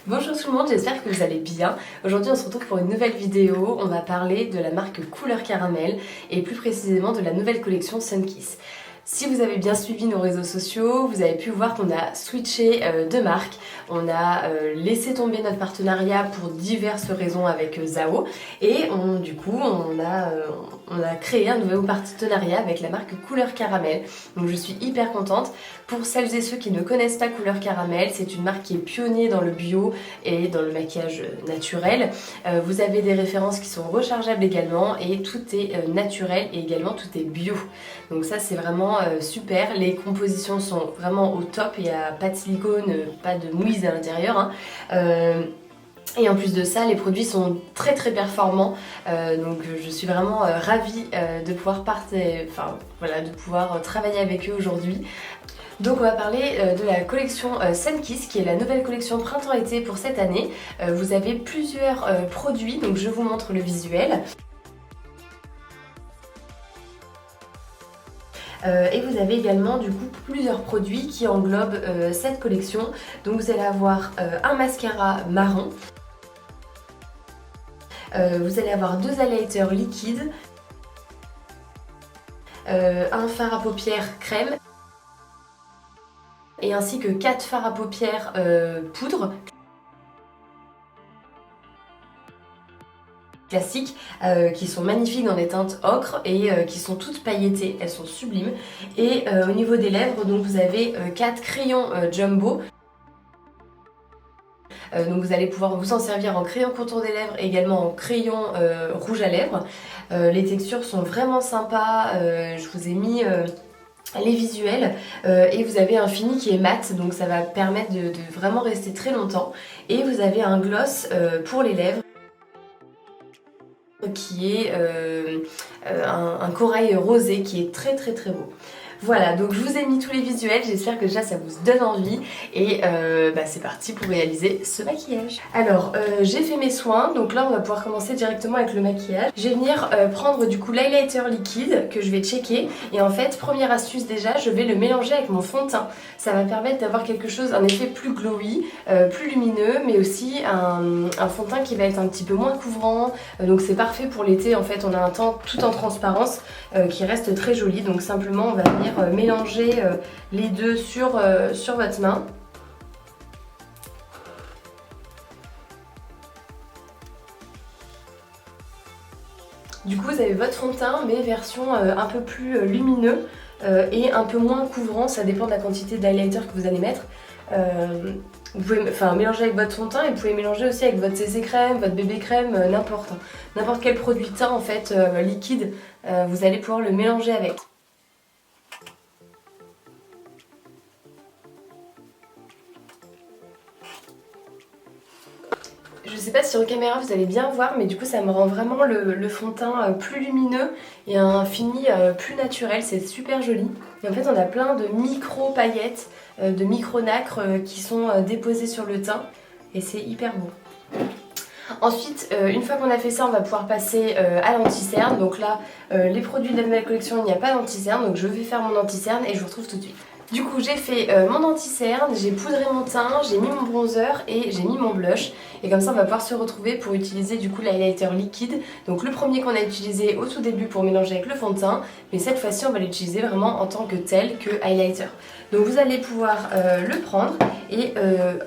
Bonjour tout le monde, j'espère que vous allez bien. Aujourd'hui on se retrouve pour une nouvelle vidéo. On va parler de la marque Couleur Caramel et plus précisément de la nouvelle collection Sunkiss. Si vous avez bien suivi nos réseaux sociaux, vous avez pu voir qu'on a switché de marque. On a laissé tomber notre partenariat pour diverses raisons avec Zao et du coup on a créé un nouveau partenariat avec la marque Couleur Caramel. Donc je suis hyper contente. Pour celles et ceux qui ne connaissent pas Couleur Caramel, c'est une marque qui est pionnier dans le bio et dans le maquillage naturel. Vous avez des références qui sont rechargeables également et tout est naturel et également tout est bio. Donc ça c'est vraiment super. Les compositions sont vraiment au top, il n'y a pas de silicone, pas de mouise à l'intérieur. Et en plus de ça, les produits sont très performants, donc je suis vraiment ravie de pouvoir de pouvoir travailler avec eux aujourd'hui. Donc on va parler de la collection Sunkiss qui est la nouvelle collection printemps-été pour cette année. Vous avez plusieurs produits, donc je vous montre le visuel. Et vous avez également du coup plusieurs produits qui englobent cette collection. Donc vous allez avoir un mascara marron. Vous allez avoir 2 highlighters liquides, un fard à paupières crème et ainsi que 4 fards à paupières poudre classiques qui sont magnifiques dans des teintes ocre et qui sont toutes pailletées, elles sont sublimes. Et au niveau des lèvres, donc vous avez 4 crayons jumbo. Donc vous allez pouvoir vous en servir en crayon contour des lèvres et également en crayon rouge à lèvres. Les textures sont vraiment sympas, je vous ai mis les visuels et vous avez un fini qui est mat, donc ça va permettre de vraiment rester très longtemps. Et vous avez un gloss pour les lèvres qui est un corail rosé qui est très beau. Voilà, donc je vous ai mis tous les visuels, j'espère que déjà ça vous donne envie et c'est parti pour réaliser ce maquillage. Alors j'ai fait mes soins, donc là on va pouvoir commencer directement avec le maquillage. Je vais venir prendre du coup l'highlighter liquide que je vais checker et en fait première astuce déjà, je vais le mélanger avec mon fond de teint. Ça va permettre d'avoir quelque chose, un effet plus glowy, plus lumineux, mais aussi un fond de teint qui va être un petit peu moins couvrant, donc c'est parfait pour l'été. En fait on a un teint tout en transparence qui reste très joli, donc simplement on va venir mélanger les deux sur votre main. Du coup vous avez votre fond de teint mais version un peu plus lumineux et un peu moins couvrant, ça dépend de la quantité d'highlighter que vous allez mettre. Vous pouvez mélanger avec votre fond de teint et vous pouvez mélanger aussi avec votre CC crème, votre bébé crème, n'importe quel produit teint en fait liquide, vous allez pouvoir le mélanger avec. Je sais pas si en caméra vous allez bien voir, mais du coup ça me rend vraiment le fond de teint plus lumineux et un fini plus naturel, c'est super joli. Et en fait on a plein de micro paillettes, de micro nacres qui sont déposées sur le teint et c'est hyper beau. Ensuite, une fois qu'on a fait ça, on va pouvoir passer à l'anti-cerne. Donc là, les produits de la nouvelle collection, il n'y a pas d'anti-cerne, donc je vais faire mon anti-cerne et je vous retrouve tout de suite. Du coup j'ai fait mon anti-cerne, j'ai poudré mon teint, j'ai mis mon bronzer et j'ai mis mon blush. Et comme ça on va pouvoir se retrouver pour utiliser du coup l'highlighter liquide. Donc le premier qu'on a utilisé au tout début pour mélanger avec le fond de teint. Mais cette fois-ci on va l'utiliser vraiment en tant que tel, que highlighter. Donc vous allez pouvoir le prendre et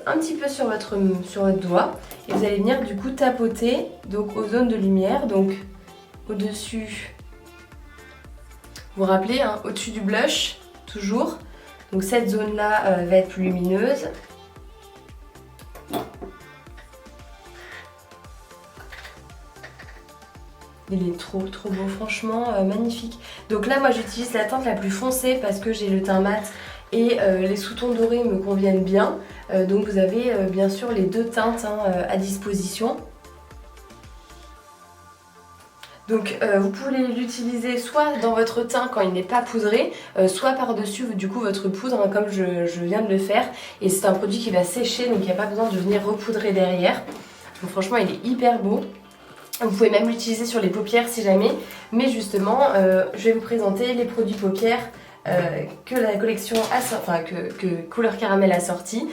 un petit peu sur votre doigt. Et vous allez venir du coup tapoter donc aux zones de lumière, donc au-dessus. Vous vous rappelez, hein, au-dessus du blush, toujours. Donc cette zone-là va être plus lumineuse. Il est trop beau, franchement magnifique. Donc là moi j'utilise la teinte la plus foncée parce que j'ai le teint mat et les sous-tons dorés me conviennent bien. Donc vous avez bien sûr les deux teintes à disposition. Donc vous pouvez l'utiliser soit dans votre teint quand il n'est pas poudré, soit par-dessus du coup votre poudre, hein, comme je viens de le faire. Et c'est un produit qui va sécher, donc il n'y a pas besoin de venir repoudrer derrière. Donc franchement il est hyper beau. Vous pouvez même l'utiliser sur les paupières si jamais. Mais justement, je vais vous présenter les produits paupières que la collection que Couleur Caramel a sorti.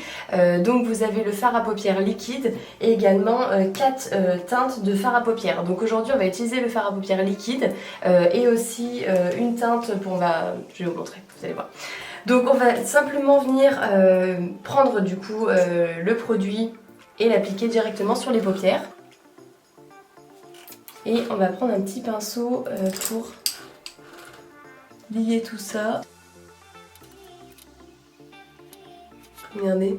Donc vous avez le fard à paupières liquide et également 4 teintes de fard à paupières. Donc aujourd'hui on va utiliser le fard à paupières liquide et aussi une teinte je vais vous montrer, vous allez voir. Donc on va simplement venir prendre du coup le produit et l'appliquer directement sur les paupières. Et on va prendre un petit pinceau pour lier tout ça. Regardez.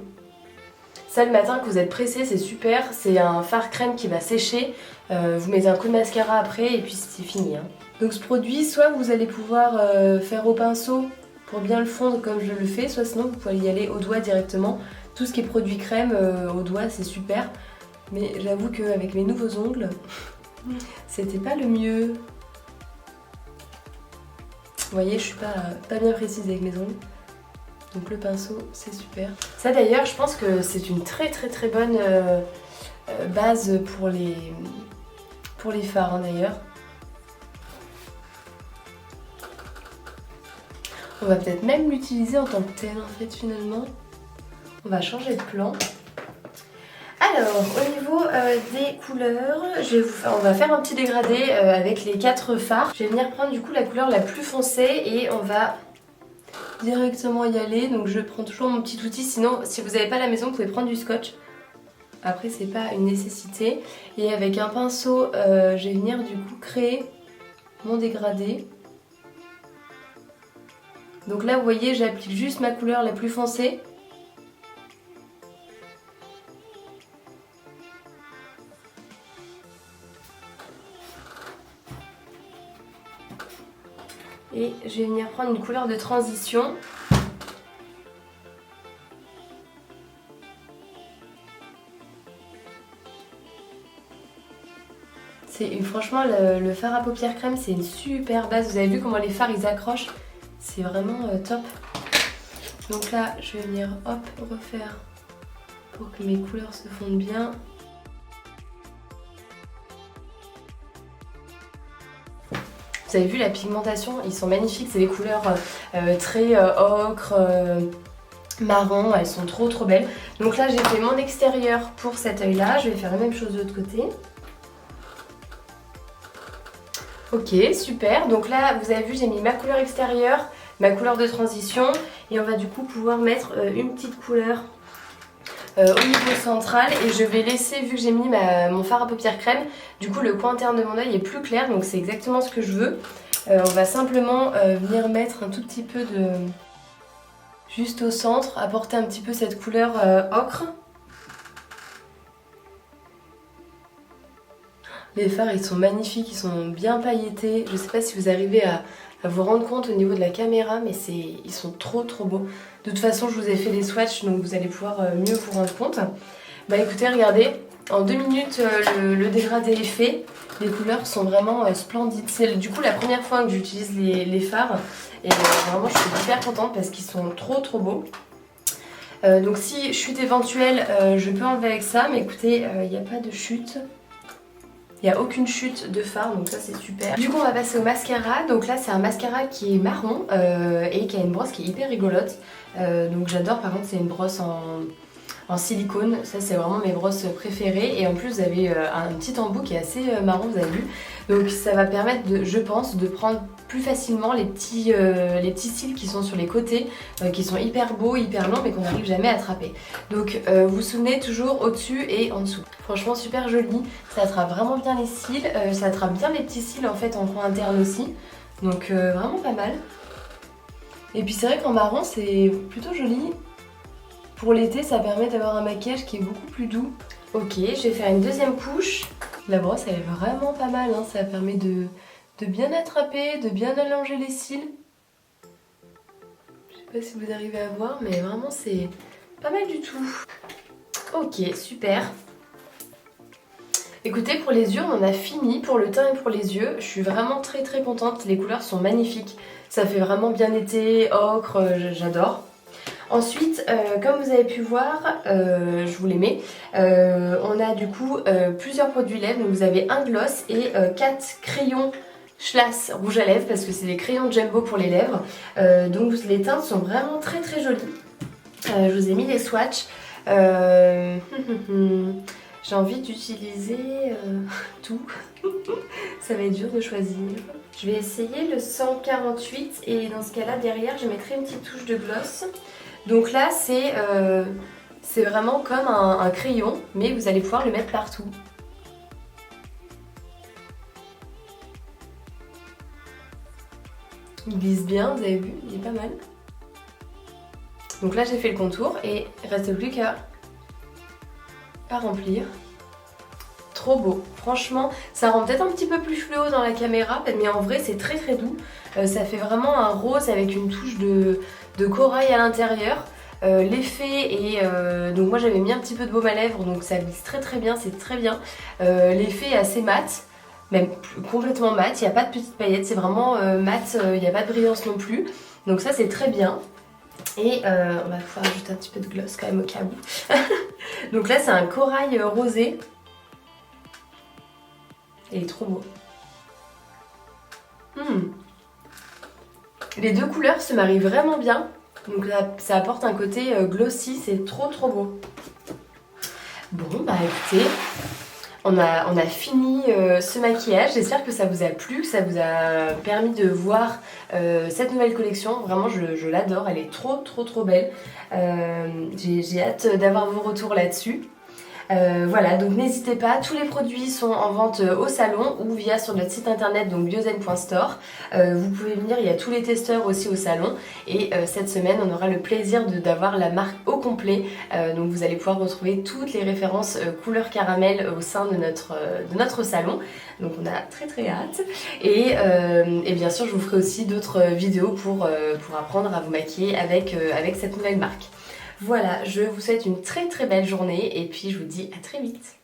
Ça le matin que vous êtes pressé, c'est super. C'est un fard crème qui va sécher. Vous mettez un coup de mascara après et puis c'est fini. Hein. Donc ce produit, soit vous allez pouvoir faire au pinceau pour bien le fondre comme je le fais, soit sinon vous pouvez y aller au doigt directement. Tout ce qui est produit crème au doigt, c'est super. Mais j'avoue qu'avec mes nouveaux ongles, c'était pas le mieux. Vous voyez, je suis pas bien précise avec mes ongles. Donc le pinceau, c'est super. Ça d'ailleurs, je pense que c'est une très bonne base pour les fards hein, d'ailleurs. On va peut-être même l'utiliser en tant que tel en fait finalement. On va changer de plan. Alors, au niveau des couleurs, on va faire un petit dégradé avec les 4 fards. Je vais venir prendre du coup la couleur la plus foncée et on va directement y aller. Donc je prends toujours mon petit outil, sinon si vous n'avez pas à la maison, vous pouvez prendre du scotch. Après c'est pas une nécessité. Et avec un pinceau, je vais venir du coup créer mon dégradé. Donc là vous voyez, j'applique juste ma couleur la plus foncée. Et je vais venir prendre une couleur de transition. Franchement, le fard à paupières crème, c'est une super base. Vous avez vu comment les fards, ils accrochent. C'est vraiment top. Donc là, je vais venir, hop, refaire pour que mes couleurs se fondent bien. Vous avez vu la pigmentation, ils sont magnifiques, c'est des couleurs très ocre, marron, elles sont trop belles. Donc là j'ai fait mon extérieur pour cet œil là, je vais faire la même chose de l'autre côté. Ok, super, donc là vous avez vu j'ai mis ma couleur extérieure, ma couleur de transition et on va du coup pouvoir mettre une petite couleur au niveau central et je vais laisser, vu que j'ai mis mon fard à paupières crème, du coup le coin interne de mon œil est plus clair, donc c'est exactement ce que je veux. On va simplement venir mettre un tout petit peu de... juste au centre, apporter un petit peu cette couleur ocre. Les fards ils sont magnifiques, ils sont bien pailletés, je sais pas si vous arrivez à vous rendre compte au niveau de la caméra, mais ils sont trop beaux. De toute façon je vous ai fait des swatchs donc vous allez pouvoir mieux vous rendre compte. Bah écoutez, regardez, en 2 minutes le dégradé est fait. Les couleurs sont vraiment splendides. C'est du coup la première fois que j'utilise les fards et vraiment je suis hyper contente parce qu'ils sont trop beaux. Donc si chute éventuelle, je peux enlever avec ça, mais écoutez, il n'y a pas de chute. Il n'y a aucune chute de fard, donc ça c'est super. Du coup on va passer au mascara. Donc là c'est un mascara qui est marron et qui a une brosse qui est hyper rigolote. Donc j'adore, par contre c'est une brosse en silicone. Ça c'est vraiment mes brosses préférées. Et en plus vous avez un petit embout qui est assez marron, vous avez vu. Donc ça va permettre, je pense, de prendre plus facilement les petits cils qui sont sur les côtés, qui sont hyper beaux, hyper longs, mais qu'on n'arrive jamais à attraper. Donc vous vous souvenez, toujours au-dessus et en dessous. Franchement super joli, ça attrape vraiment bien les cils, ça attrape bien les petits cils en fait en coin interne aussi. Donc vraiment pas mal. Et puis c'est vrai qu'en marron c'est plutôt joli. Pour l'été ça permet d'avoir un maquillage qui est beaucoup plus doux. Ok, je vais faire une deuxième couche. La brosse elle est vraiment pas mal, hein. Ça permet de bien attraper, de bien allonger les cils. Je sais pas si vous arrivez à voir, mais vraiment c'est pas mal du tout. Ok, super. Écoutez, pour les yeux on en a fini, pour le teint et pour les yeux. Je suis vraiment très contente, les couleurs sont magnifiques. Ça fait vraiment bien été, ocre, j'adore. Ensuite, comme vous avez pu voir, je vous les mets, on a du coup plusieurs produits lèvres. Donc vous avez un gloss et 4 crayons Schlass rouge à lèvres parce que c'est des crayons Jumbo pour les lèvres. Donc les teintes sont vraiment très très jolies. Je vous ai mis les swatchs. J'ai envie d'utiliser tout. Ça va être dur de choisir. Je vais essayer le 148 et dans ce cas-là, derrière, je mettrai une petite touche de gloss. Donc là, c'est vraiment comme un crayon, mais vous allez pouvoir le mettre partout. Il glisse bien, vous avez vu, il est pas mal. Donc là, j'ai fait le contour et il reste plus qu'à remplir. Trop beau. Franchement, ça rend peut-être un petit peu plus fluo dans la caméra, mais en vrai, c'est très très doux. Ça fait vraiment un rose avec une touche de corail à l'intérieur. L'effet est... donc moi, j'avais mis un petit peu de baume à lèvres, donc ça glisse très très bien, c'est très bien. L'effet est assez mat, même complètement mat. Il n'y a pas de petites paillettes, c'est vraiment mat, il n'y a pas de brillance non plus. Donc ça, c'est très bien. Et on va pouvoir ajouter un petit peu de gloss quand même au cas où. Donc là, c'est un corail rosé. Il est trop beau. Les deux couleurs se marient vraiment bien. Donc là, ça apporte un côté glossy, c'est trop trop beau. Bon, bah écoutez, on a fini ce maquillage. J'espère que ça vous a plu, que ça vous a permis de voir cette nouvelle collection. Vraiment, je l'adore, elle est trop trop trop belle. J'ai hâte d'avoir vos retours là-dessus. Voilà, donc n'hésitez pas, tous les produits sont en vente au salon ou via sur notre site internet, donc biozen.store. Vous pouvez venir, il y a tous les testeurs aussi au salon. Et cette semaine, on aura le plaisir d'avoir la marque au complet. Donc vous allez pouvoir retrouver toutes les références couleur caramel au sein de notre salon. Donc on a très très hâte. Et bien sûr, je vous ferai aussi d'autres vidéos pour apprendre à vous maquiller avec cette nouvelle marque. Voilà, je vous souhaite une très très belle journée et puis je vous dis à très vite.